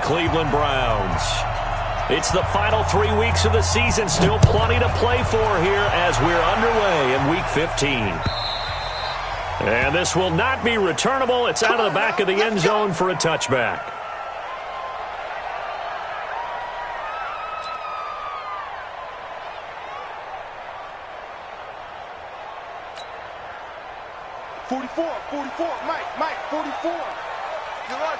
Cleveland Browns. It's the final 3 weeks of the season. Still plenty to play for here as we're underway in Week 15. And this will not be returnable. It's out of the back of the end zone for a touchback. Mike, 44. You run.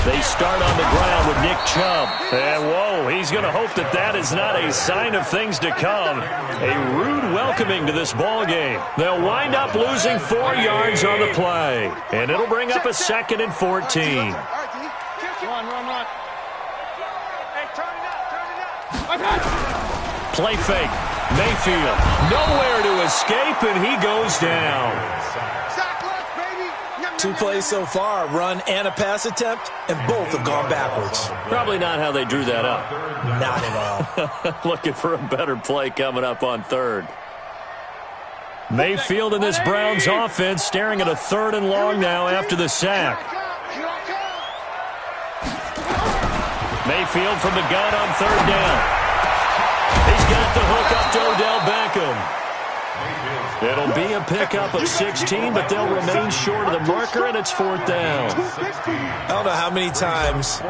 They start on the ground with Nick Chubb. And, whoa, he's going to hope that that is not a sign of things to come. A rude welcoming to this ball game. They'll wind up losing 4 yards on the play. And it'll bring up a 2nd and 14. Run. Hey, turn it up. Play fake. Mayfield nowhere to escape, and he goes down. 2 plays so far, run and a pass attempt, and both have gone backwards. Probably not how they drew that up. Not at all. Looking for a better play coming up on 3rd. Mayfield in this Browns offense staring at a 3rd and long now after the sack. Mayfield from the gun on 3rd down. He's got the hook up to Odell Beckham. It'll be a pickup of 16, but they'll remain short of the marker, and it's 4th down. I don't know how many times,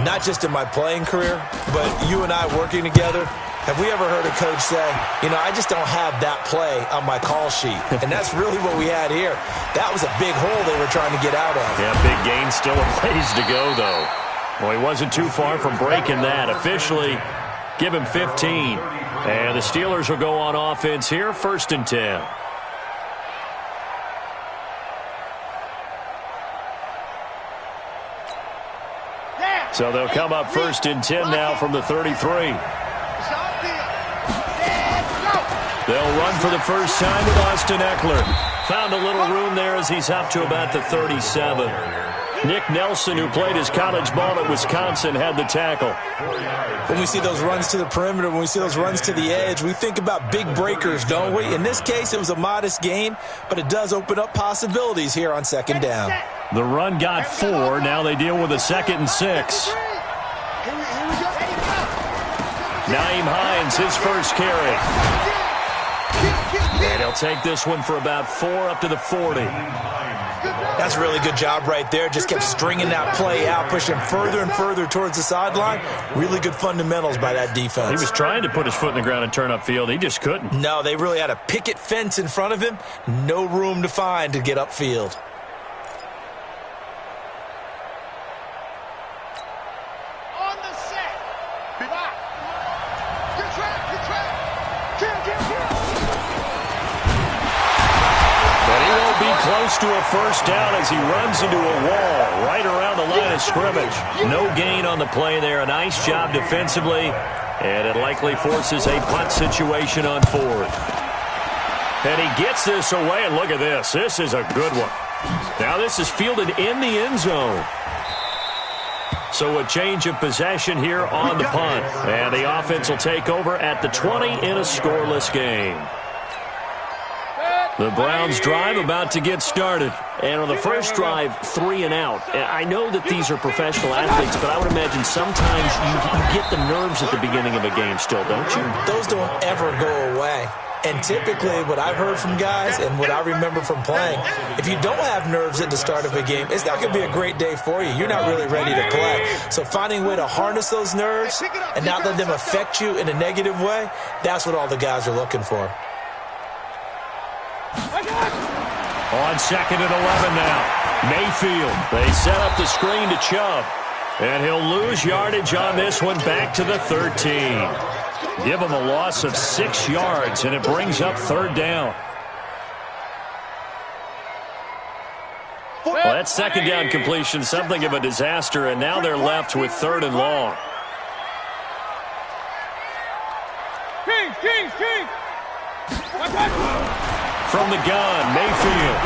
not just in my playing career, but you and I working together, have we ever heard a coach say, I just don't have that play on my call sheet. And that's really what we had here. That was a big hole they were trying to get out of. Yeah, big gain, still a ways to go, though. Well, he wasn't too far from breaking that. Officially, give him 15. And the Steelers will go on offense here, 1st and 10. So they'll come up 1st and 10 now from the 33. They'll run for the first time with Austin Eckler. Found a little room there as he's up to about the 37. Nick Nelson, who played his college ball at Wisconsin, had the tackle. When we see those runs to the perimeter, when we see those runs to the edge, we think about big breakers, don't we? In this case, it was a modest gain, but it does open up possibilities here on 2nd down. The run got 4. Now they deal with a 2nd and 6. Nyheim Hines, his first carry. And he'll take this one for about 4 up to the 40. That's a really good job right there. Just kept stringing that play out, pushing further and further towards the sideline. Really good fundamentals by that defense. He was trying to put his foot in the ground and turn upfield. He just couldn't. No, they really had a picket fence in front of him. No room to find to get upfield. On the set. Block. Good track. But he won't be close to a first down as he runs into a wall right around the line of scrimmage. No gain on the play there. A nice job defensively, and it likely forces a punt situation on 4th. And he gets this away, and look at this. This is a good one. Now this is fielded in the end zone. So a change of possession here on the punt. And the offense will take over at the 20 in a scoreless game. The Browns drive about to get started. And on the first drive, 3 and out. I know that these are professional athletes, but I would imagine sometimes you get the nerves at the beginning of a game still, don't you? Those don't ever go away. And typically what I've heard from guys and what I remember from playing, if you don't have nerves at the start of a game, it's not going to be a great day for you. You're not really ready to play. So finding a way to harness those nerves and not let them affect you in a negative way, that's what all the guys are looking for. On 2nd and 11 now. Mayfield. They set up the screen to Chubb. And he'll lose yardage on this one back to the 13. Give him a loss of 6 yards, and it brings up 3rd down. Well, that 2nd down completion, something of a disaster, and now they're left with 3rd and long. From the gun, Mayfield.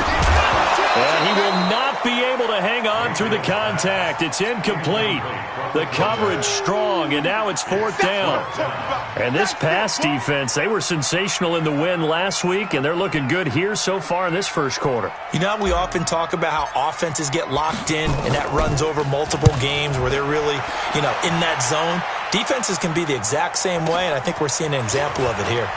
And he will not be able to hang on through the contact. It's incomplete. The coverage strong, and now it's 4th down. And this pass defense, they were sensational in the win last week, and they're looking good here so far in this first quarter. You know, we often talk about how offenses get locked in, and that runs over multiple games where they're really, in that zone. Defenses can be the exact same way, and I think we're seeing an example of it here.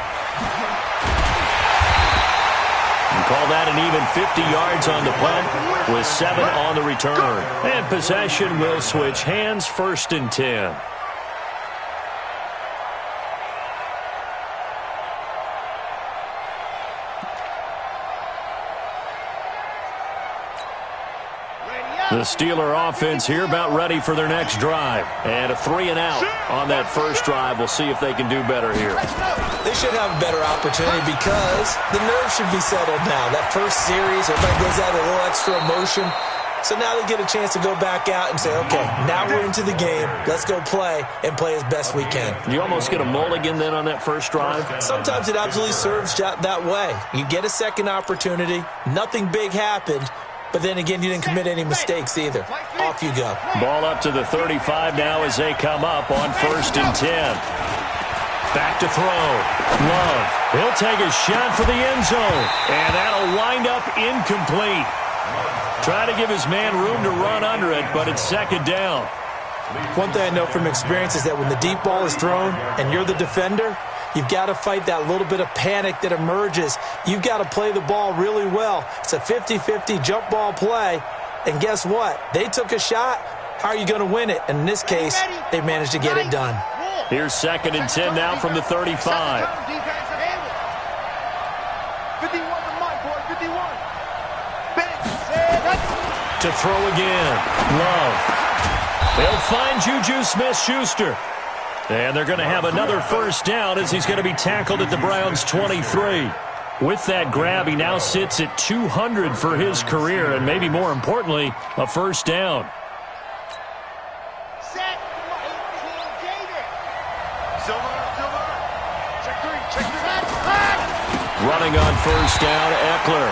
Call that an even 50 yards on the punt with 7 on the return. And possession will switch hands, 1st and 10. The Steeler offense here about ready for their next drive. And a 3-and-out on that first drive. We'll see if they can do better here. They should have a better opportunity because the nerves should be settled now. That first series, everybody goes out with a little extra emotion. So now they get a chance to go back out and say, okay, now we're into the game. Let's go play and play as best we can. You almost get a mulligan then on that first drive? Sometimes it absolutely serves that way. You get a second opportunity. Nothing big happened. But then again, you didn't commit any mistakes either. Off you go. Ball up to the 35 now as they come up on 1st and 10. Back to throw. Love. He'll take a shot for the end zone. And that'll wind up incomplete. Try to give his man room to run under it, but it's 2nd down. One thing I know from experience is that when the deep ball is thrown and you're the defender, you've got to fight that little bit of panic that emerges. You've got to play the ball really well. It's a 50-50 jump ball play. And guess what? They took a shot. How are you going to win it? And in this case, they managed to get it done. Here's 2nd and 10 now from the 35. 51 to Mike, boy, 51. To throw again. Love. They'll find Juju Smith-Schuster. And they're going to have another first down as he's going to be tackled at the Browns' 23. With that grab, he now sits at 200 for his career, and maybe more importantly, a first down. Set. 18, David. Silver. Check 3. Running on first down, Eckler.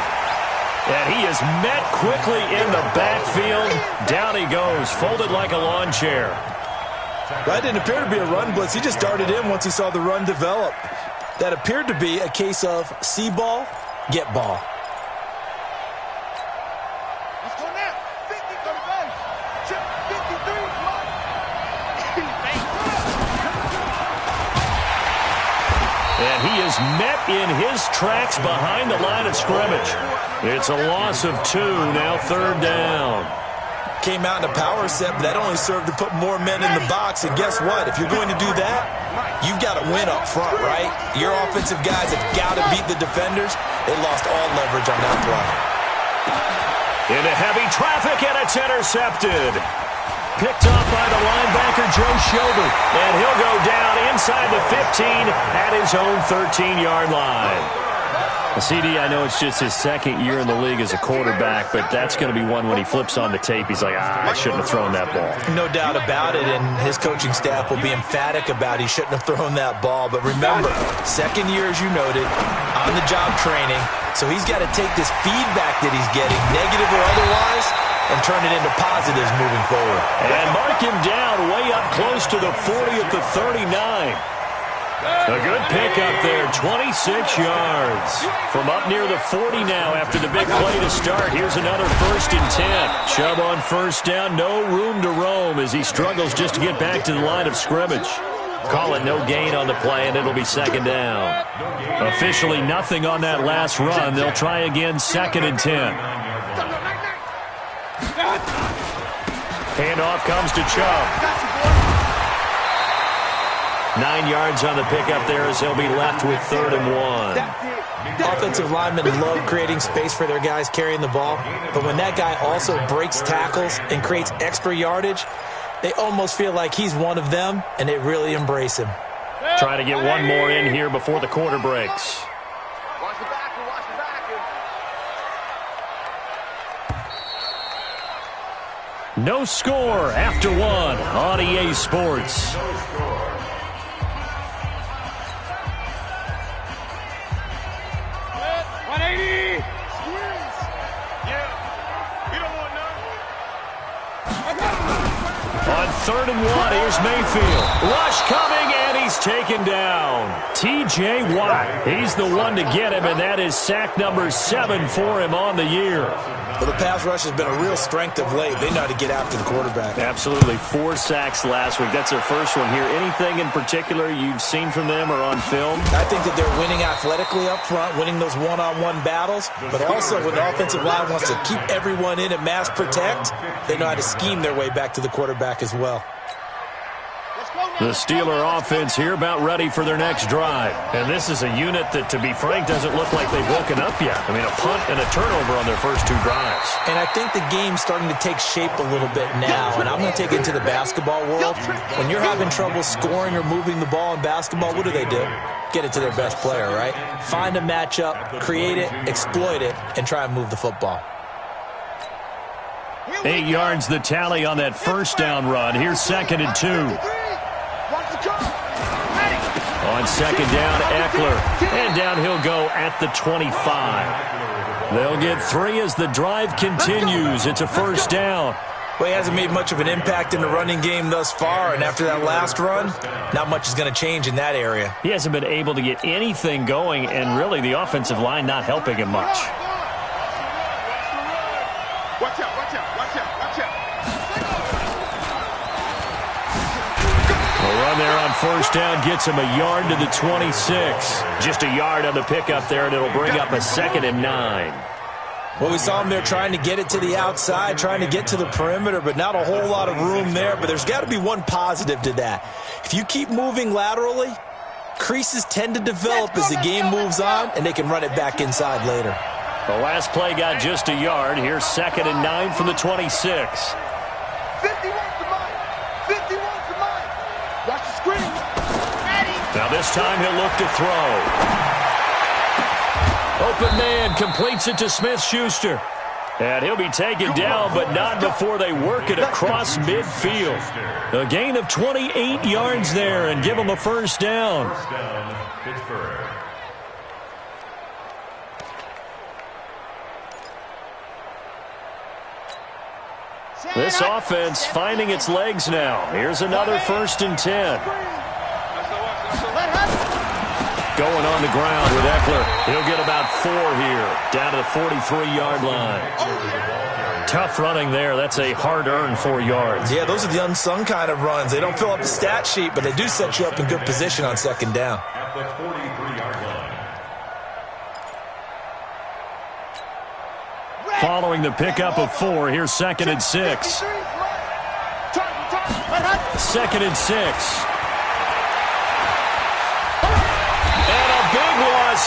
And he is met quickly in the backfield. Down he goes, folded like a lawn chair. That didn't appear to be a run blitz. He just darted in once he saw the run develop. That appeared to be a case of see ball, get ball. Let's go now. 50 to the base. Check 53, Mike. And he is met in his tracks behind the line of scrimmage. It's a loss of 2, now 3rd down. Came out in a power set, but that only served to put more men in the box. And guess what? If you're going to do that, you've got to win up front, right? Your offensive guys have got to beat the defenders. They lost all leverage on that play. Into heavy traffic, and it's intercepted. Picked off by the linebacker, Joe Schobert. And he'll go down inside the 15 at his own 13-yard line. CD, I know it's just his 2nd year in the league as a quarterback, but that's going to be one when he flips on the tape. He's like, I shouldn't have thrown that ball. No doubt about it, and his coaching staff will be emphatic about he shouldn't have thrown that ball. But remember, 2nd year, as you noted, on-the-job training, so he's got to take this feedback that he's getting, negative or otherwise, and turn it into positives moving forward. And mark him down way up close to the 40 at the 39. A good pickup there, 26 yards. From up near the 40 now after the big play to start. Here's another 1st and 10. Chubb on first down, no room to roam as he struggles just to get back to the line of scrimmage. Call it no gain on the play, and it'll be 2nd down. Officially nothing on that last run. They'll try again, 2nd and 10. Handoff comes to Chubb. 9 yards on the pickup there as he'll be left with 3rd and 1. Offensive linemen love creating space for their guys carrying the ball, but when that guy also breaks tackles and creates extra yardage, they almost feel like he's one of them, and they really embrace him. Trying to get one more in here before the quarter breaks. Watch the back. No score after 1 on EA Sports. 3rd and 1. Here's Mayfield. Rush coming, and he's taken down. T.J. Watt, he's the one to get him, and that is sack number 7 for him on the year. Well, the pass rush has been a real strength of late. They know how to get after the quarterback. Absolutely. 4 sacks last week. That's their first one here. Anything in particular you've seen from them or on film? I think that they're winning athletically up front, winning those one-on-one battles, but also when the offensive line wants to keep everyone in and mass protect, they know how to scheme their way back to the quarterback as well. The Steeler offense here about ready for their next drive. And this is a unit that, to be frank, doesn't look like they've woken up yet. I mean, a punt and a turnover on their first 2 drives. And I think the game's starting to take shape a little bit now. And I'm going to take it into the basketball world. When you're having trouble scoring or moving the ball in basketball, what do? Get it to their best player, right? Find a matchup, create it, exploit it, and try and move the football. 8 yards the tally on that first down run. Here's 2nd and 2. On 2nd down, Eckler. And down he'll go at the 25. They'll get 3 as the drive continues. It's a first down. Well, he hasn't made much of an impact in the running game thus far, and after that last run, not much is going to change in that area. He hasn't been able to get anything going, and really the offensive line not helping him much. Watch out, watch out, watch out, watch out. A run there on first down gets him a yard to the 26. Just a yard on the pickup there, and it'll bring up a 2nd and 9. Well, we saw him there trying to get it to the outside, trying to get to the perimeter, but not a whole lot of room there. But there's got to be one positive to that. If you keep moving laterally, creases tend to develop as the game moves on, and they can run it back inside later. The last play got just a yard. Here's 2nd and 9 from the 26. 51 to mine. 51 to mine. Watch the screen. Now this time he'll look to throw. Open man completes it to Smith-Schuster. And he'll be taken down, but not before they work it across midfield. A gain of 28 yards there and give them a first down. Pittsburgh. This offense finding its legs now. Here's another 1st and 10. Going on the ground with Eckler. He'll get about 4 here, down to the 43-yard line. Tough running there. That's a hard-earned 4 yards. Yeah, those are the unsung kind of runs. They don't fill up the stat sheet, but they do set you up in good position on 2nd down. At the 43-yard line. Following the pickup of 4, here's 2nd and 6. 2nd and 6.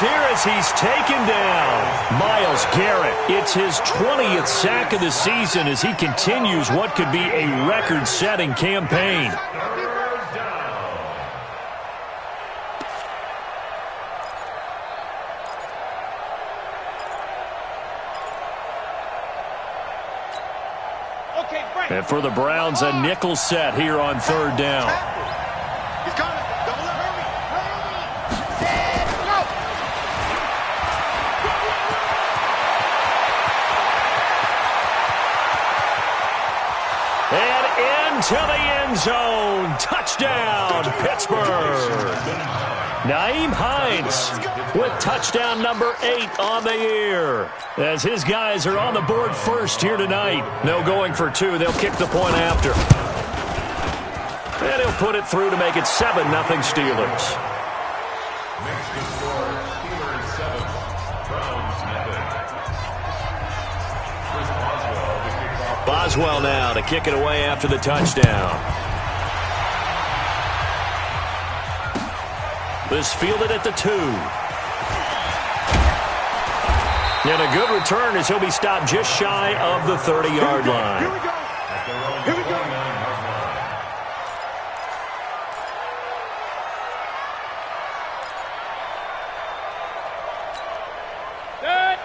Here as he's taken down. Myles Garrett, it's his 20th sack of the season as he continues what could be a record-setting campaign. And for the Browns, a nickel set here on 3rd down. He's coming. Don't let hurry. To the end zone. Touchdown, Pittsburgh. Nyheim Hines with touchdown number 8 on the year. As his guys are on the board first here tonight. No going for 2. They'll kick the point after. And he'll put it through to make it 7-0 Steelers. Boswell now to kick it away after the touchdown. This fielded at the 2. And a good return as he'll be stopped just shy of the 30-yard line. Here we go. Here we go.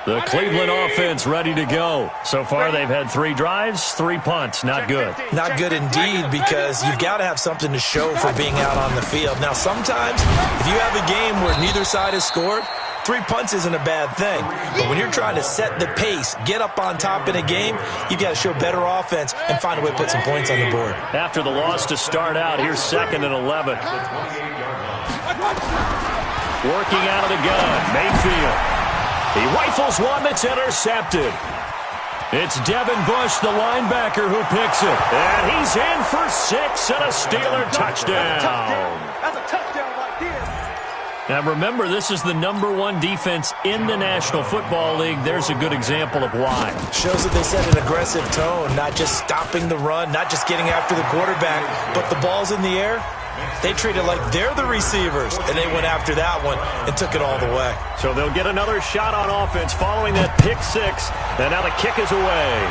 The Cleveland offense ready to go. So far, they've had 3 drives, 3 punts. Not good. Not good indeed, because you've got to have something to show for being out on the field. Now, sometimes, if you have a game where neither side has scored, 3 punts isn't a bad thing. But when you're trying to set the pace, get up on top in a game, you've got to show better offense and find a way to put some points on the board. After the loss to start out, here's 2nd and 11. Working out of the gun, Mayfield. He rifles one that's intercepted. It's Devin Bush, the linebacker, who picks it. And he's in for 6 and a Steeler touchdown. That's a touchdown right there. Now remember, this is the #1 defense in the National Football League. There's a good example of why. Shows that they set an aggressive tone, not just stopping the run, not just getting after the quarterback, but the ball's in the air. They treat it like they're the receivers, and they went after that one and took it all the way. So they'll get another shot on offense following that pick 6, and now the kick is away.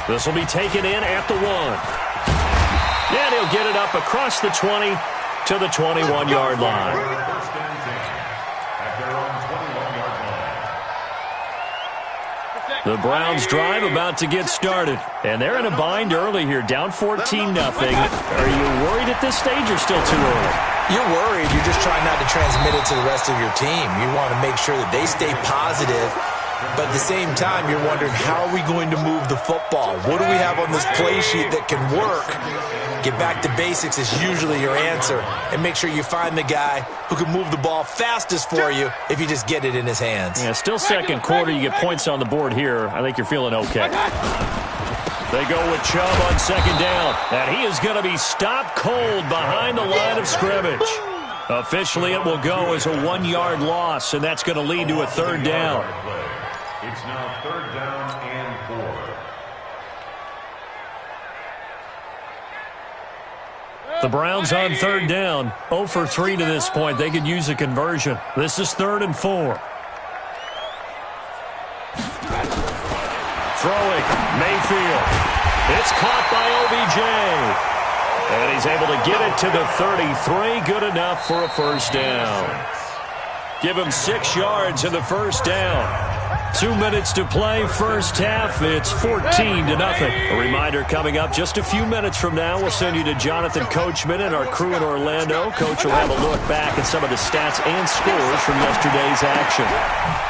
This will be taken in at the 1. And he'll get it up across the 20 to the 21-yard line. The Browns drive about to get started. And they're in a bind early here, down 14-0. Are you worried at this stage or still too early? You're worried. You're just trying not to transmit it to the rest of your team. You want to make sure that they stay positive. But at the same time, you're wondering, how are we going to move the football? What do we have on this play sheet that can work? Get back to basics is usually your answer. And make sure you find the guy who can move the ball fastest for you if you just get it in his hands. Yeah, still second quarter. You get points on the board here. I think you're feeling okay. They go with Chubb on 2nd down. And he is going to be stopped cold behind the line of scrimmage. Officially, it will go as a 1-yard loss, and that's going to lead to a 3rd down. It's now 3rd down and 4. The Browns on 3rd down, 0 for 3 to this point. They could use a conversion. This is 3rd and 4. Throwing, Mayfield. It's caught by OBJ. And he's able to get it to the 33. Good enough for a 1st down. Give him 6 yards in the 1st down. 2 minutes to play, 1st half. It's 14-0. A reminder coming up just a few minutes from now. We'll send you to Jonathan Coachman and our crew in Orlando. Coach will have a look back at some of the stats and scores from yesterday's action.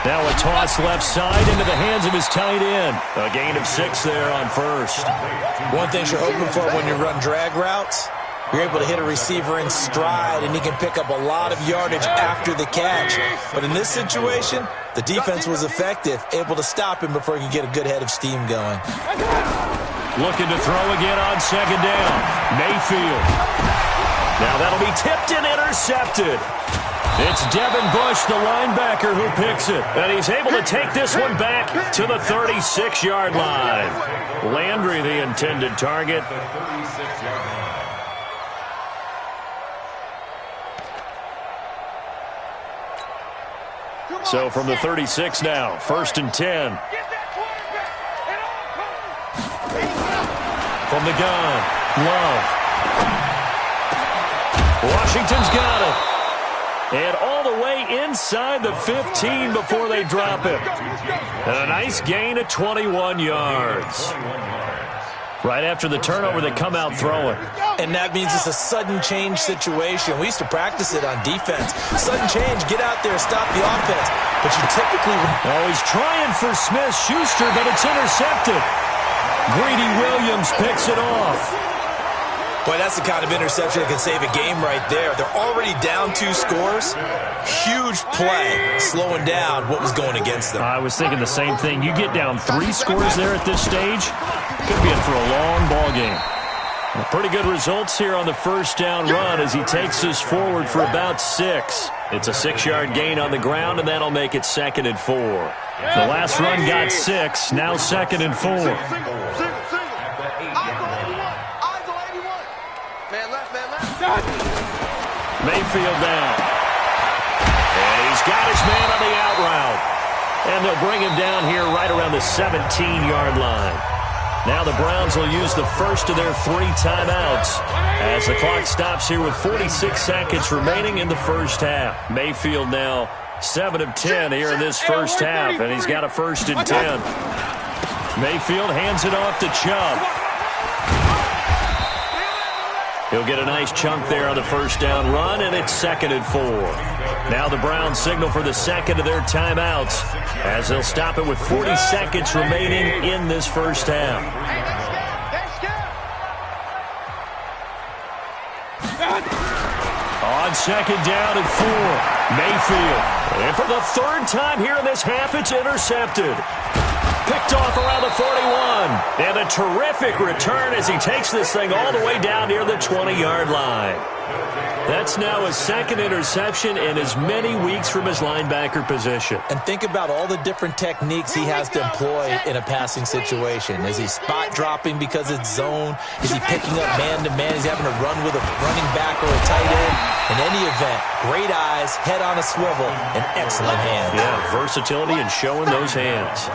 Now a toss left side into the hands of his tight end. A gain of 6 there on 1st. One thing you're hoping for when you run drag routes, you're able to hit a receiver in stride, and he can pick up a lot of yardage after the catch. But in this situation, the defense was effective, able to stop him before he could get a good head of steam going. Looking to throw again on 2nd down. Mayfield. Now that'll be tipped and intercepted. It's Devin Bush, the linebacker, who picks it. And he's able to take this one back to the 36-yard line. Landry, the intended target. So from the 36 now, 1st and 10. From the gun, Love. Washington's got it. And all the way inside the 15 before they drop it. And a nice gain of 21 yards. Right after the turnover, they come out throwing. And that means it's a sudden change situation. We used to practice it on defense. Sudden change, get out there, stop the offense. But you typically... Oh, he's trying for Smith-Schuster, but it's intercepted. Greedy Williams picks it off. Boy, that's the kind of interception that can save a game right there. They're already down 2 scores. Huge play, slowing down what was going against them. I was thinking the same thing. You get down 3 scores there at this stage, could be in for a long ball game. Well, pretty good results here on the 1st down run as he takes us forward for about 6. It's a 6-yard gain on the ground, and that'll make it 2nd and 4. The last run got 6, now 2nd and 4. Mayfield down. And he's got his man on the out route. And they'll bring him down here right around the 17-yard line. Now the Browns will use the first of their 3 timeouts as the clock stops here with 46 seconds remaining in the 1st half. Mayfield now 7 of 10 here in this 1st half, and he's got a 1st and 10. Mayfield hands it off to Chubb. He'll get a nice chunk there on the first down run, and it's 2nd and 4. Now the Browns signal for the second of their timeouts as they'll stop it with 40 seconds remaining in this first half. On 2nd down and 4, Mayfield. And for the 3rd time here in this half, it's intercepted. Picked off around the 41. And a terrific return as he takes this thing all the way down near the 20-yard line. That's now his 2nd interception in as many weeks from his linebacker position. And think about all the different techniques he has to employ in a passing situation. Is he spot dropping because it's zone? Is he picking up man-to-man? Is he having to run with a running back or a tight end? In any event, great eyes, head on a swivel, and excellent hands. Yeah, versatility and showing those hands.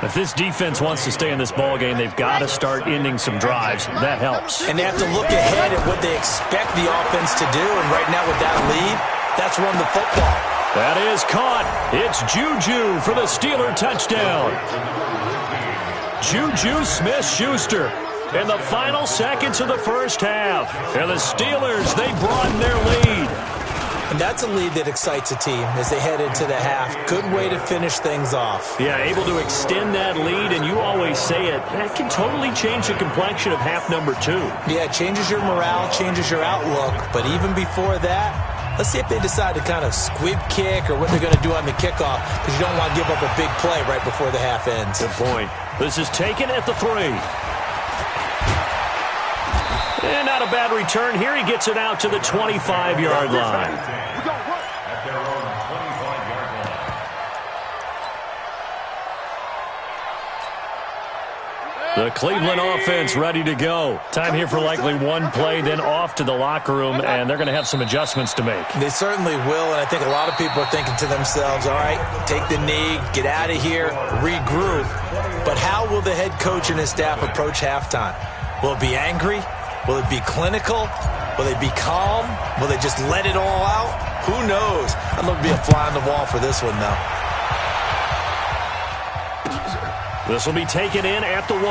If this defense wants to stay in this ballgame, they've got to start ending some drives. That helps. And they have to look ahead at what they expect the offense to do. And right now with that lead, that's run the football. That is caught. It's Juju for the Steeler touchdown. Juju Smith-Schuster in the final seconds of the first half. And the Steelers, they broaden their lead. And that's a lead that excites a team as they head into the half. Good way to finish things off. Yeah, able to extend that lead, and you always say it, that can totally change the complexion of half number 2. Yeah, it changes your morale, changes your outlook. But even before that, let's see if they decide to kind of squib kick or what they're going to do on the kickoff, because you don't want to give up a big play right before the half ends. Good point. This is taken at the 3. And not a bad return here. He gets it out to the 25-yard line. At their own 25-yard line. The Cleveland offense ready to go. Time here for likely one play, then off to the locker room, and they're going to have some adjustments to make. They certainly will, and I think a lot of people are thinking to themselves, all right, take the knee, get out of here, regroup. But how will the head coach and his staff approach halftime? Will it be angry? Will it be clinical? Will they be calm? Will they just let it all out? Who knows? I'd love to be a fly on the wall for this one, though. This will be taken in at the 1.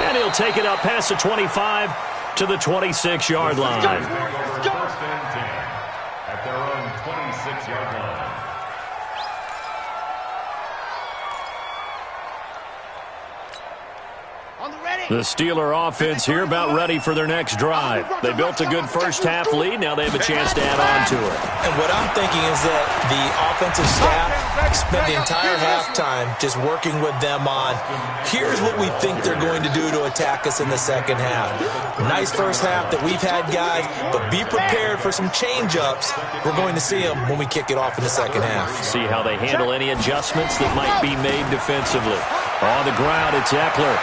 And he'll take it up past the 25 to the 26-yard line. First and 10 at their own 26-yard line. The Steeler offense here about ready for their next drive. They built a good first half lead. Now they have a chance to add on to it. And what I'm thinking is that the offensive staff spent the entire halftime just working with them on, here's what we think they're going to do to attack us in the second half. Nice first half that we've had, guys, but be prepared for some change-ups. We're going to see them when we kick it off in the second half. See how they handle any adjustments that might be made defensively. On the ground, it's Eckler.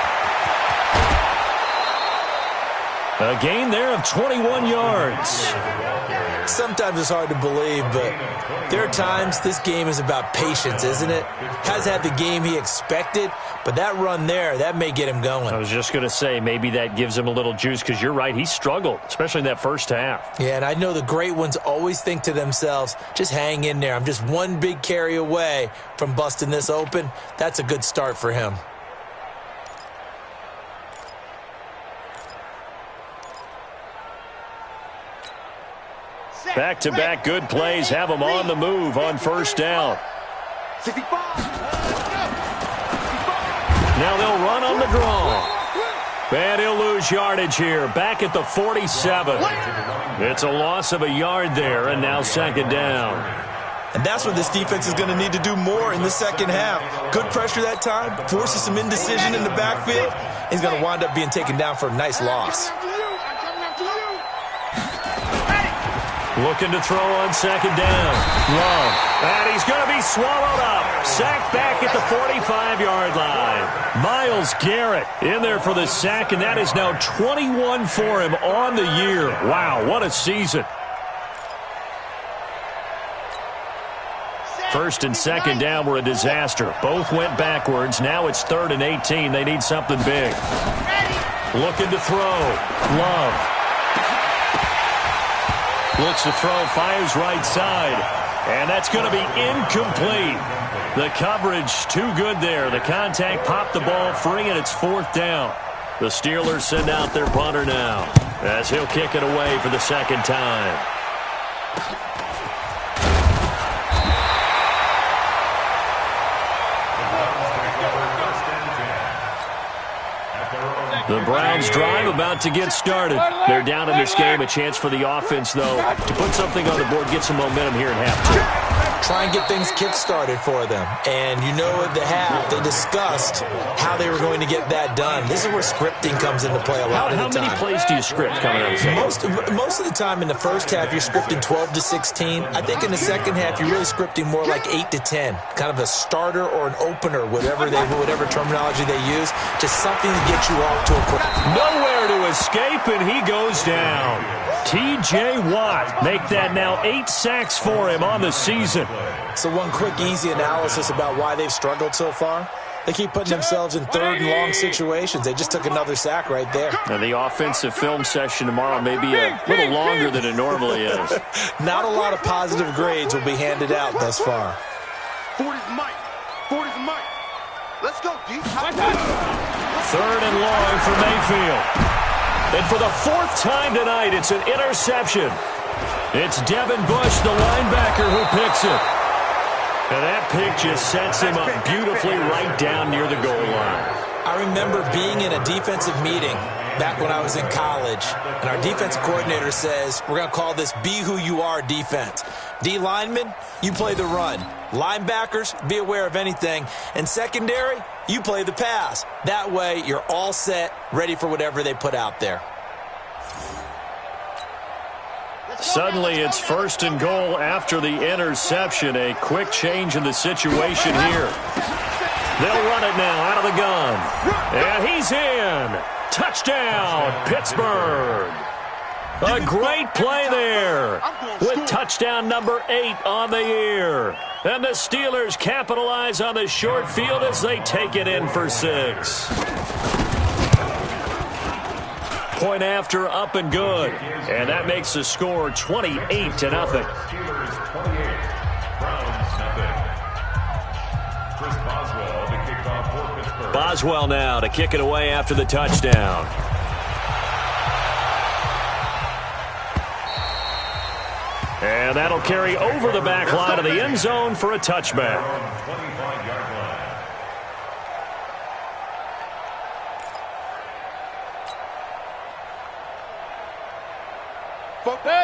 A gain there of 21 yards. Sometimes it's hard to believe, but there are times this game is about patience, isn't it? Has had the game he expected, but that run there, that may get him going. I was just going to say, maybe that gives him a little juice, because you're right, he struggled, especially in that first half. Yeah, and I know the great ones always think to themselves, just hang in there. I'm just one big carry away from busting this open. That's a good start for him. Back-to-back good plays have them on the move on first down. 65. Now they'll run on the draw. And he'll lose yardage here. Back at the 47. It's a loss of a yard there, and now second down. And that's what this defense is going to need to do more in the second half. Good pressure that time, forces some indecision in the backfield. He's going to wind up being taken down for a nice loss. Looking to throw on second down. Love. And he's going to be swallowed up. Sacked back at the 45-yard line. Myles Garrett in there for the sack, and that is now 21 for him on the year. Wow, what a season. First and second down were a disaster. Both went backwards. Now it's 3rd and 18. They need something big. Looking to throw. Love. Looks to throw, fires right side. And that's going to be incomplete. The coverage too good there. The contact popped the ball free, and it's 4th down. The Steelers send out their punter now, as he'll kick it away for the second time. The Browns drive about to get started. They're down in this game. A chance for the offense, though, to put something on the board, get some momentum here in half two. Try and get things kick-started for them. And you know at the half, they discussed how they were going to get that done. This is where scripting comes into play a lot of the time. How many plays do you script coming out of the game? Most of the time in the first half, you're scripting 12 to 16. I think in the second half, you're really scripting more like 8 to 10. Kind of a starter or an opener, whatever terminology they use. Just something to get you off to a quick. Nowhere to escape, and he goes down. T.J. Watt make that now 8 sacks for him on the season. So one quick, easy analysis about why they've struggled so far. They keep putting themselves in third and long situations. They just took another sack right there. And the offensive film session tomorrow may be a little longer than it normally is. Not a lot of positive grades will be handed out thus far. 40's Mike. 40's Mike. Let's go, D. Third and long for Mayfield. And for the fourth time tonight, it's an interception. It's Devin Bush, the linebacker, who picks it. And that pick just sets him up beautifully right down near the goal line. I remember being in a defensive meeting back when I was in college, and our defensive coordinator says, we're going to call this Be Who You Are defense. D linemen, you play the run. Linebackers, be aware of anything. And secondary, you play the pass. That way, you're all set, ready for whatever they put out there. Suddenly, it's first and goal after the interception. A quick change in the situation here. They'll run it now out of the gun. And he's in. Touchdown, Pittsburgh. A great play there with touchdown number 8 on the year. And the Steelers capitalize on the short field as they take it in for 6. Point after, up and good. And that makes the score 28-0. Steelers 28, Browns nothing. Chris Boswell to kick off for Pittsburgh. Boswell now to kick it away after the touchdown. And that'll carry over the back line of the end zone for a touchback. 25-yard line.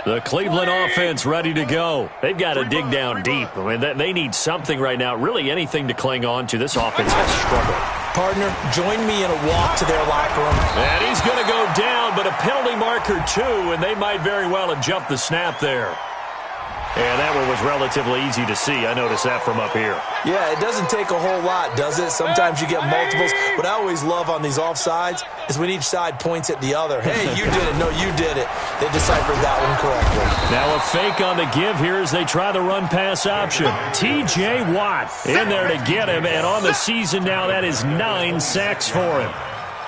The Cleveland offense ready to go. They've got to dig down deep. I mean, they need something right now, really anything to cling on to. This offense has struggled. Partner, join me in a walk to their locker room. And he's going to go down, but a penalty marker too, and they might very well have jumped the snap there. And that one was relatively easy to see. I noticed that from up here. Yeah, it doesn't take a whole lot, does it? Sometimes you get multiples. What I always love on these offsides is when each side points at the other. Hey, you did it. No, you did it. They deciphered that one correctly. Now a fake on the give here as they try the run-pass option. T.J. Watt in there to get him, and on the season now, that is 9 sacks for him.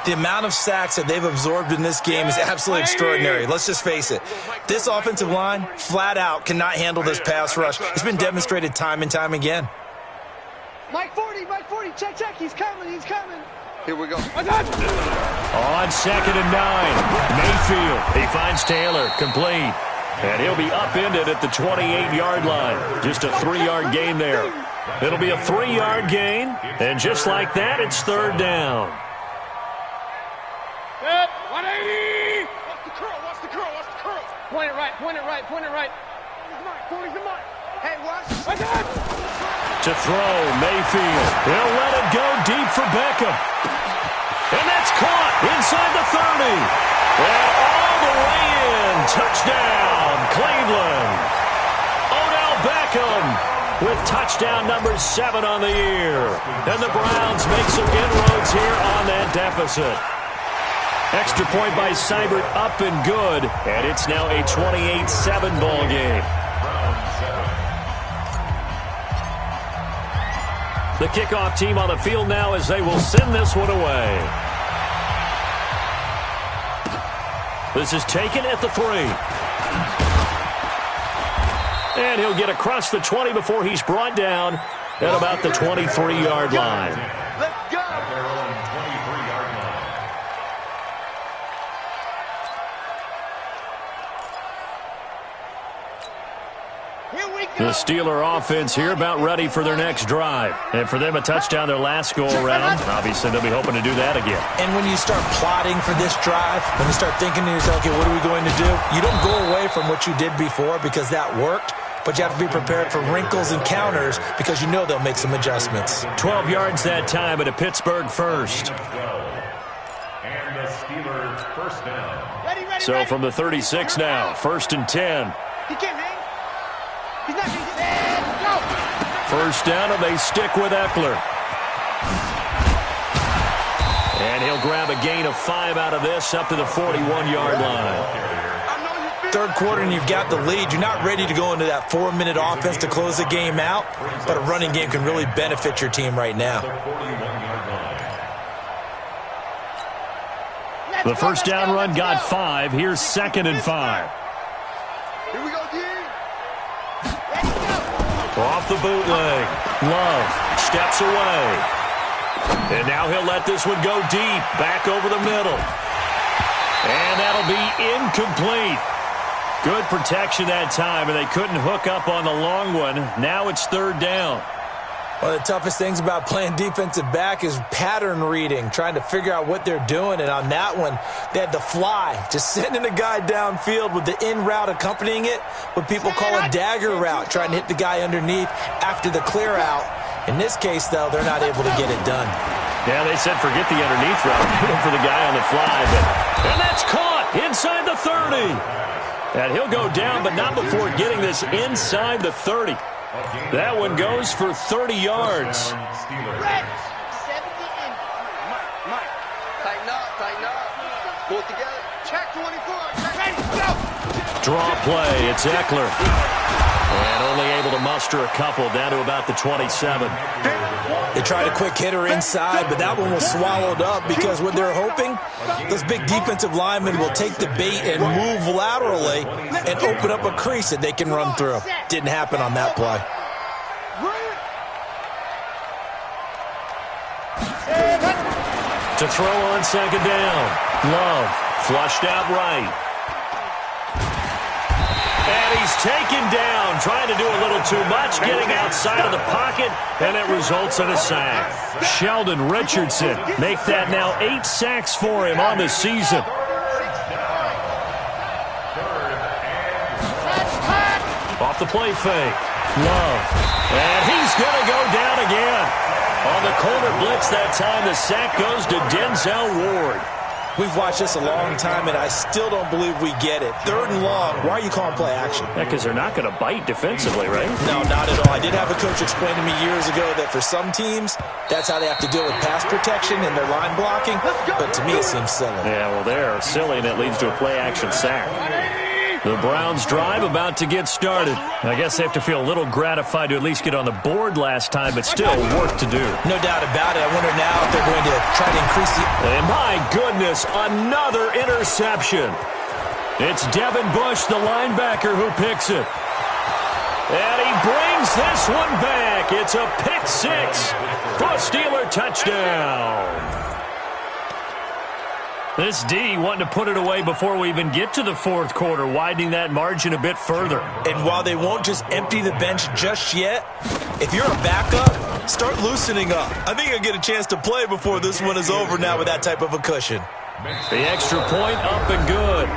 The amount of sacks that they've absorbed in this game is absolutely extraordinary. Let's just face it. This offensive line, flat out, cannot handle this pass rush. It's been demonstrated time and time again. Mike 40, check, he's coming. Here we go. On second and 9, Mayfield. He finds Taylor, complete. And he'll be upended at the 28-yard line. Just a 3-yard gain there. It'll be a 3-yard gain, and just like that, it's third down. 180! Watch the curl. Point it right. 40's the mark. Hey, watch. To throw, Mayfield. He'll let it go deep for Beckham. And that's caught inside the 30. And all the way in. Touchdown, Cleveland. Odell Beckham with touchdown number 7 on the year. And the Browns make some inroads here on that deficit. Extra point by Seibert, up and good. And it's now a 28-7 ball game. The kickoff team on the field now as they will send this one away. This is taken at the 3. And he'll get across the 20 before he's brought down at about the 23-yard line. Let's go. The Steeler offense here about ready for their next drive. And for them, a touchdown their last go-around. Obviously, they'll be hoping to do that again. And when you start plotting for this drive, when you start thinking to yourself, okay, what are we going to do? You don't go away from what you did before because that worked, but you have to be prepared for wrinkles and counters because you know they'll make some adjustments. 12 yards that time at a Pittsburgh first. And the Steelers first down. So from the 36 now, 1st and 10. He can't hang. He's not going to get go. First down, and they stick with Eckler. And he'll grab a gain of 5 out of this up to the 41-yard line. Third quarter and you've got the lead. You're not ready to go into that 4-minute offense to close the game out, but a running game can really benefit your team right now. The first down run got 5. Here's 2nd and 5. Here we go, D. Off the bootleg. Love steps away. And now he'll let this one go deep. Back over the middle. And that'll be incomplete. Good protection that time, and they couldn't hook up on the long one. Now it's 3rd down. One of the toughest things about playing defensive back is pattern reading, trying to figure out what they're doing. And on that one, they had to fly, just sending a guy downfield with the in route accompanying it, what people call a dagger route, trying to hit the guy underneath after the clear out. In this case, though, they're not able to get it done. Yeah, they said forget the underneath route, hit him for the guy on the fly. And that's caught inside the 30. And he'll go down, but not before getting this inside the 30. That one goes for 30 yards. Red. 70 in. Mike. Tighten up. Pull it together. Check 24. Ready, go. Draw play. It's Eckler. And only able to muster a couple down to about the 27. They tried a quick hitter inside, but that one was swallowed up because what they're hoping, those big defensive linemen will take the bait and move laterally and open up a crease that they can run through. Didn't happen on that play. To throw on 2nd down. Love flushed out right. And he's taken down, trying to do a little too much, getting outside of the pocket, and it results in a sack. Sheldon Richardson make that now 8 sacks for him on the season. Off the play fake. Love. And he's going to go down again. On the corner blitz that time, the sack goes to Denzel Ward. We've watched this a long time, and I still don't believe we get it. 3rd and long. Why are you calling play action? Yeah, because they're not going to bite defensively, right? No, not at all. I did have a coach explain to me years ago that for some teams, that's how they have to deal with pass protection and their line blocking. But to me, it seems silly. Yeah, well, they're silly, and it leads to a play action sack. The Browns' drive about to get started. I guess they have to feel a little gratified to at least get on the board last time, but still work to do. No doubt about it. I wonder now if they're going to try to increase the... And my goodness, another interception. It's Devin Bush, the linebacker, who picks it. And he brings this one back. It's a pick 6 for a Steeler touchdown. This D wanting to put it away before we even get to the 4th quarter, widening that margin a bit further. And while they won't just empty the bench just yet, if you're a backup, start loosening up. I think you'll get a chance to play before this one is over now with that type of a cushion. The extra point up and good.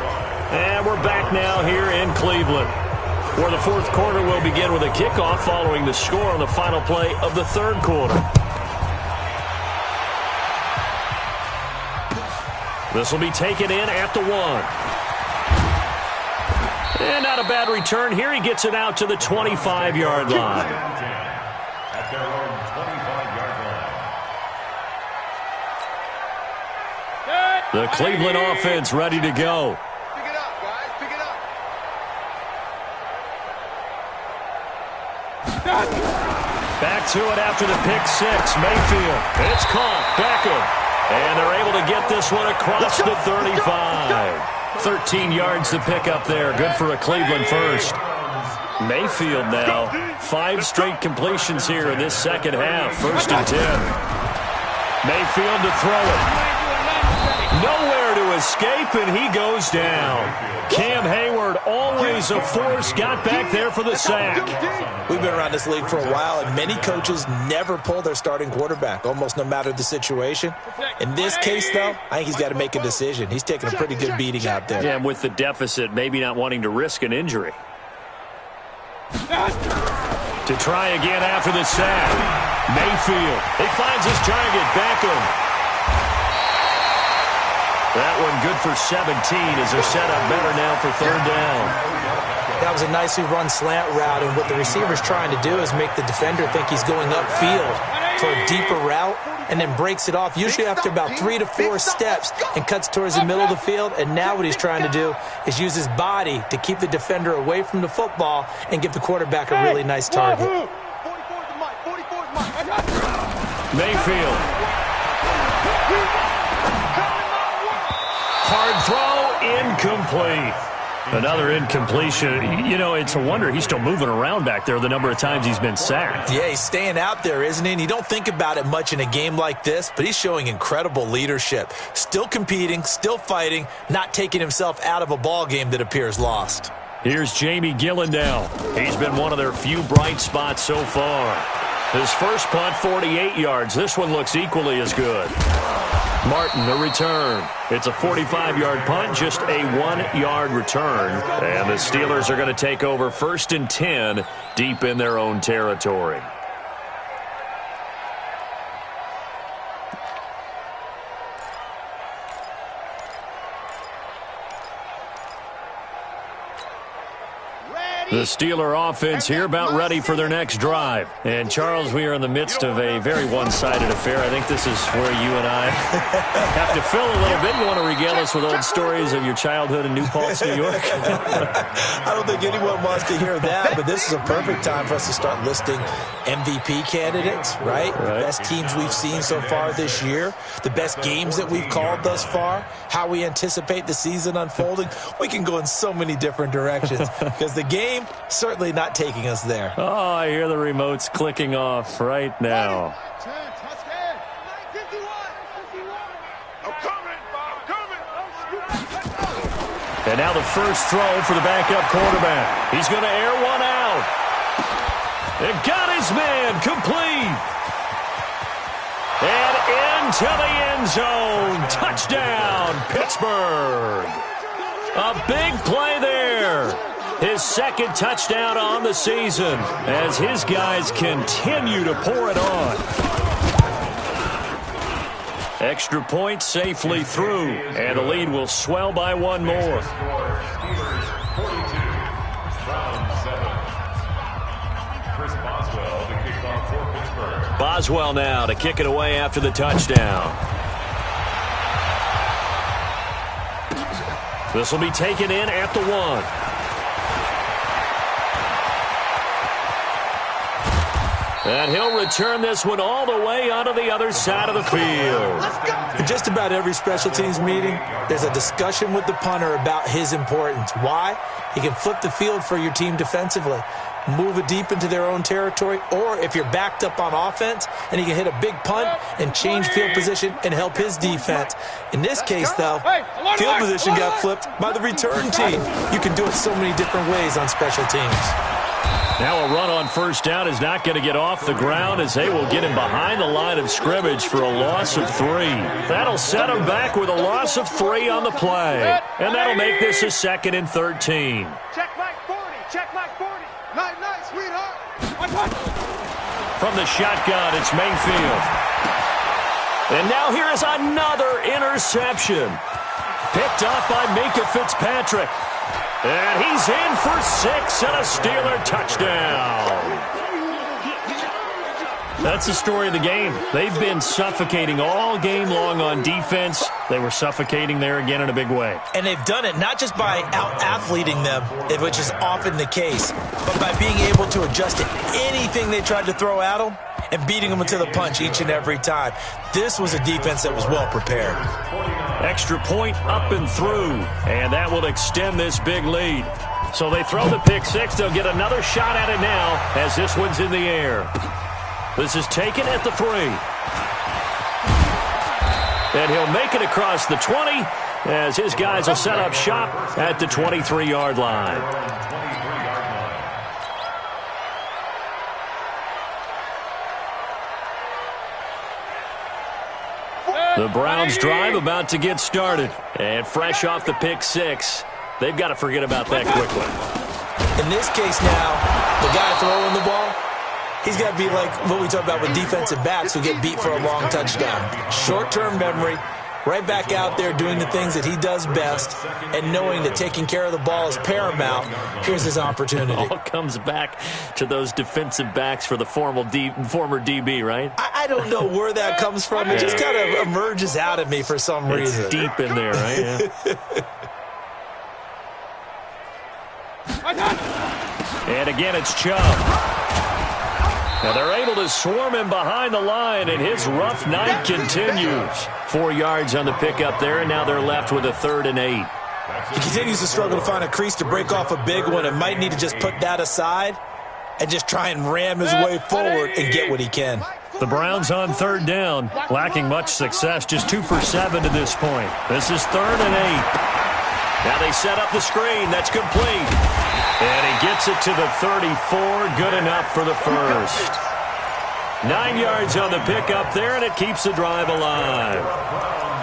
And we're back now here in Cleveland, where the 4th quarter will begin with a kickoff following the score on the final play of the 3rd quarter. This will be taken in at the 1. And not a bad return here. He gets it out to the 25-yard line. At their own 25-yard line. The Cleveland offense ready to go. Pick it up, guys. Pick it up. Back to it after the pick 6. Mayfield. It's caught. Beckham. And they're able to get this one across the 35. 13 yards to pick up there. Good for a Cleveland first. Mayfield now. 5 straight completions here in this 2nd half. 1st and 10. Mayfield to throw it. Nowhere to escape, and he goes down. Cam Hayward, always a force, got back there for the sack. We've been around this league for a while, and many coaches never pull their starting quarterback, almost no matter the situation. In this case, though, I think he's got to make a decision. He's taking a pretty good beating out there. Yeah, and with the deficit, maybe not wanting to risk an injury. To try again after the sack. Mayfield, he finds his target, Beckham. That one good for 17 as they're set up better now for third down. That was a nicely run slant route, and what the receiver's trying to do is make the defender think he's going upfield for a deeper route, and then breaks it off, usually after about 3 to 4 steps, and cuts towards the middle of the field. And now what he's trying to do is use his body to keep the defender away from the football and give the quarterback a really nice target. Mayfield. Hard throw, incomplete. Another incompletion. You know, it's a wonder he's still moving around back there the number of times he's been sacked. Yeah, he's staying out there, isn't he? And you don't think about it much in a game like this, but he's showing incredible leadership. Still competing, still fighting, not taking himself out of a ball game that appears lost. Here's Jamie Gillandale. He's been one of their few bright spots so far. His first punt, 48 yards. This one looks equally as good. Martin, the return. It's a 45-yard punt, just a 1-yard return. And the Steelers are going to take over 1st and 10 deep in their own territory. The Steeler offense here about ready for their next drive. And, Charles, we are in the midst of a very one-sided affair. I think this is where you and I have to fill a little bit. You want to regale us with old stories of your childhood in New Paltz, New York? I don't think anyone wants to hear that, but this is a perfect time for us to start listing MVP candidates, right? Best teams we've seen so far this year, the best games that we've called thus far, how we anticipate the season unfolding. We can go in so many different directions because the game certainly not taking us there. Oh, I hear the remotes clicking off right now. And now the first throw for the backup quarterback. He's going to air one out. And got his man complete. And into the end zone. Touchdown, Pittsburgh. A big play there. His second touchdown on the season as his guys continue to pour it on. Extra point safely through, and the lead will swell by one more. Boswell now to kick it away after the touchdown. This will be taken in at the 1. And he'll return this one all the way onto the other side of the field. In just about every special teams meeting, there's a discussion with the punter about his importance. Why? He can flip the field for your team defensively, move it deep into their own territory, or if you're backed up on offense, and he can hit a big punt and change field position and help his defense. In this case, though, field position got flipped by the return team. You can do it so many different ways on special teams. Now a run on first down is not going to get off the ground as they will get him behind the line of scrimmage for a loss of 3. That'll set him back with a loss of 3 on the play. And that'll make this a 2nd and 13. Check Mike 40. Check Mike 40. Nice, sweetheart. From the shotgun, it's Mayfield. And now here is another interception. Picked off by Minkah Fitzpatrick. And he's in for 6 and a Steeler touchdown. That's the story of the game. They've been suffocating all game long on defense. They were suffocating there again in a big way. And they've done it not just by out-athleting them, which is often the case, but by being able to adjust to anything they tried to throw at them and beating them into the punch each and every time. This was a defense that was well prepared. Extra point up and through, and that will extend this big lead. So they throw the pick 6. They'll get another shot at it now as this one's in the air. This is taken at the 3. And he'll make it across the 20 as his guys will set up shop at the 23-yard line. The Browns drive about to get started. And fresh off the pick six, they've got to forget about that quickly. In this case now, the guy throwing the ball, he's got to be like what we talk about with defensive backs who get beat for a long touchdown. Short-term memory, right back out there doing the things that he does best, and knowing that taking care of the ball is paramount. Here's his opportunity. It all comes back to those defensive backs for the former DB, right? I don't know where that comes from. It just kind of emerges out of me for some reason. It's deep in there, right? Yeah. And again, it's Chubb. Now they're able to swarm him behind the line, and his rough night continues. 4 yards on the pickup there, and now they're left with a 3rd and 8. He continues to struggle to find a crease to break off a big one and might need to just put that aside and just try and ram his way forward and get what he can. The Browns on 3rd down, lacking much success, just 2 for 7 to this point. This is 3rd and 8. Now they set up the screen. That's complete. And he gets it to the 34. Good enough for the first. 9 yards on the pickup there, and it keeps the drive alive.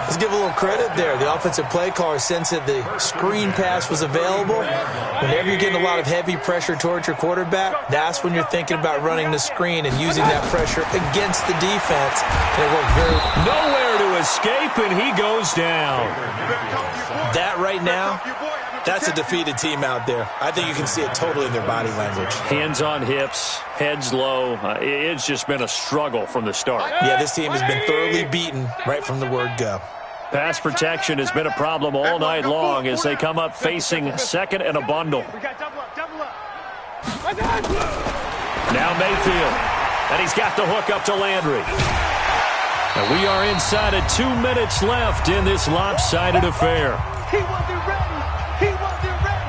Let's give a little credit there. The offensive play caller sensed that the screen pass was available. Whenever you're getting a lot of heavy pressure towards your quarterback, that's when you're thinking about running the screen and using that pressure against the defense. And it worked very well. Nowhere to escape, and he goes down. That right now, that's a defeated team out there. I think you can see it totally in their body language. Hands on hips, heads low. It's just been a struggle from the start. Yeah, this team has been thoroughly beaten right from the word go. Pass protection has been a problem all night long as they come up facing 2nd and a bundle. Now Mayfield, and he's got the hook up to Landry. And we are inside of 2 minutes left in this lopsided affair. He wasn't ready. He wasn't ready.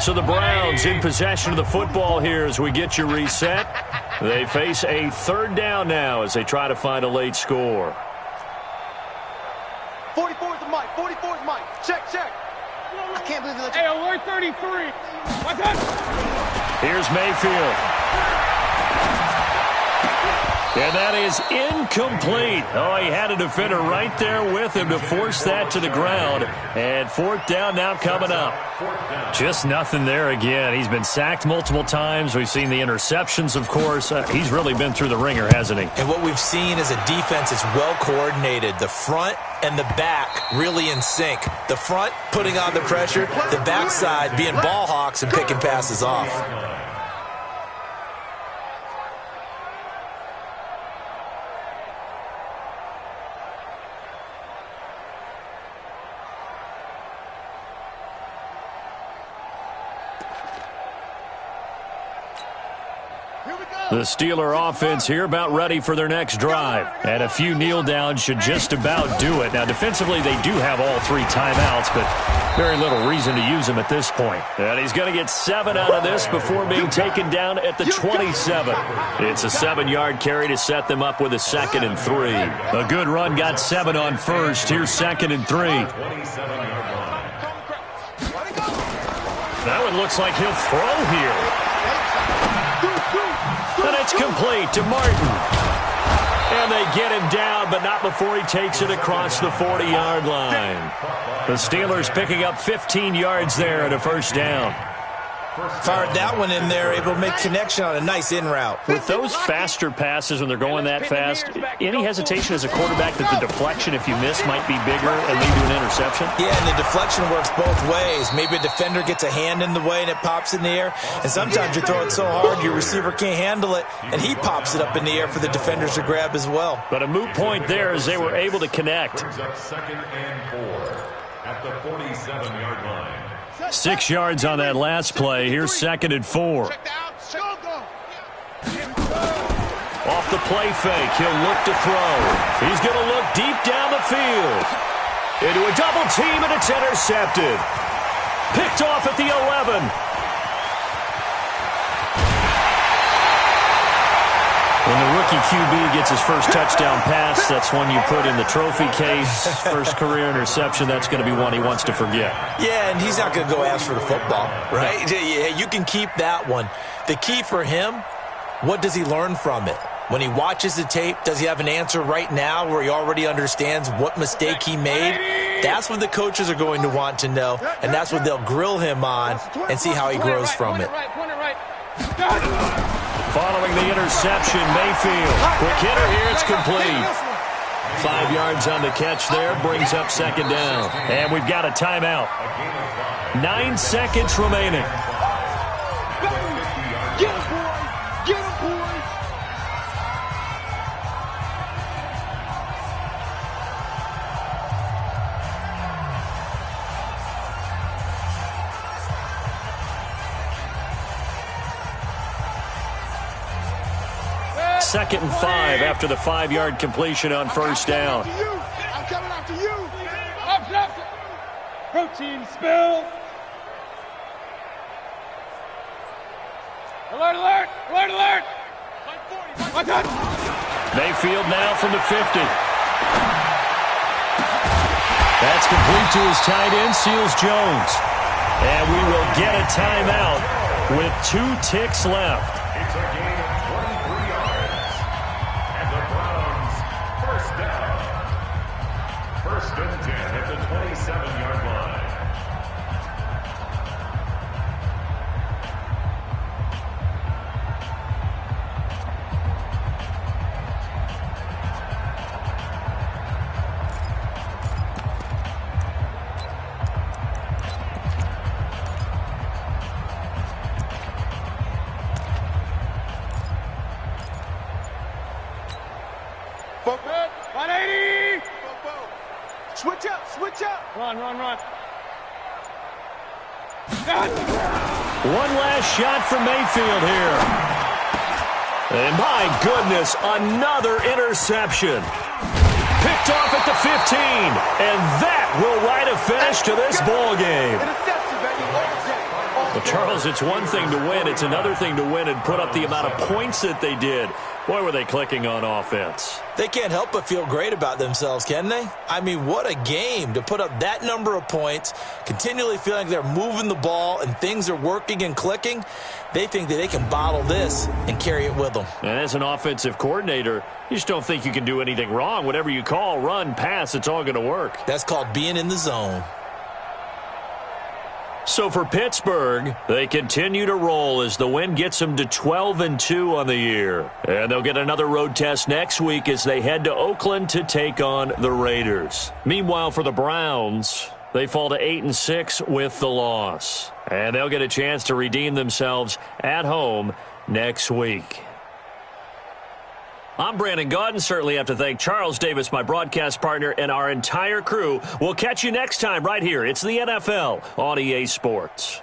So the Browns in possession of the football here as we get you reset. They face a 3rd down now as they try to find a late score. 44 is the mic. 44 is Mike. Check, check. I can't believe it. Hey, alert 33. What's that? Here's Mayfield. And that is incomplete. Oh, he had a defender right there with him to force that to the ground. And 4th down now coming up. Just nothing there again. He's been sacked multiple times. We've seen the interceptions, of course. He's really been through the ringer, hasn't he? And what we've seen is a defense that's well coordinated. The front and the back really in sync. The front putting on the pressure. The backside being ball hawks and picking passes off. The Steeler offense here about ready for their next drive. And a few kneel downs should just about do it. Now, defensively, they do have all 3 timeouts, but very little reason to use them at this point. And he's going to get 7 out of this before being taken down at the 27. It's a 7-yard carry to set them up with a 2nd and 3. A good run got 7 on first. Here's 2nd and 3. Now it looks like he'll throw here. And it's complete to Martin. And they get him down, but not before he takes it across the 40-yard line. The Steelers picking up 15 yards there at a 1st down. Fired that one in there, able to make connection on a nice in route. With those faster passes when they're going that fast, any hesitation as a quarterback that the deflection, if you miss, might be bigger and lead to an interception? Yeah, and the deflection works both ways. Maybe a defender gets a hand in the way and it pops in the air. And sometimes you throw it so hard your receiver can't handle it, and he pops it up in the air for the defenders to grab as well. But a moot point there as they were able to connect. 2nd and 4 at the 47-yard line. 6 yards on that last play. Here's 2nd and 4. Off the play fake, he'll look to throw. He's going to look deep down the field. Into a double team, and it's intercepted. Picked off at the 11. When the rookie QB gets his first touchdown pass, that's one you put in the trophy case. First career interception, that's going to be one he wants to forget. Yeah, and he's not going to go ask for the football, right? No. Yeah, you can keep that one. The key for him, what does he learn from it? When he watches the tape, does he have an answer right now where he already understands what mistake he made? That's what the coaches are going to want to know, and that's what they'll grill him on and see how he grows from it. Following the interception, Mayfield. Quick hitter here, it's complete. 5 yards on the catch there, brings up second down. And we've got a timeout. 9 seconds remaining. Get him, boy! Get him, boy! Second and 5 after the 5-yard completion on first down. I'm coming after you. Protein spill. Alert, alert, alert, alert. Watch out. Mayfield now from the 50. That's complete to his tight end, Seals Jones. And we will get a timeout with 2 ticks left. It's a game of 23 yards. And the Browns, first down. First and 10 at the 27-yard line. Good. 180. Switch up, switch up. Run. One last shot from Mayfield here. And my goodness, another interception. Picked off at the 15. And that will write a finish to this ball game. Interception, baby. Well, Charles, it's one thing to win. It's another thing to win and put up the amount of points that they did. Boy, were they clicking on offense. They can't help but feel great about themselves, can they? I mean, what a game to put up that number of points, continually feeling they're moving the ball and things are working and clicking. They think that they can bottle this and carry it with them. And as an offensive coordinator, you just don't think you can do anything wrong. Whatever you call, run, pass, it's all going to work. That's called being in the zone. So for Pittsburgh, they continue to roll as the win gets them to 12-2 on the year. And they'll get another road test next week as they head to Oakland to take on the Raiders. Meanwhile, for the Browns, they fall to 8-6 with the loss. And they'll get a chance to redeem themselves at home next week. I'm Brandon Gaudin. Certainly have to thank Charles Davis, my broadcast partner, and our entire crew. We'll catch you next time right here. It's the NFL on EA Sports.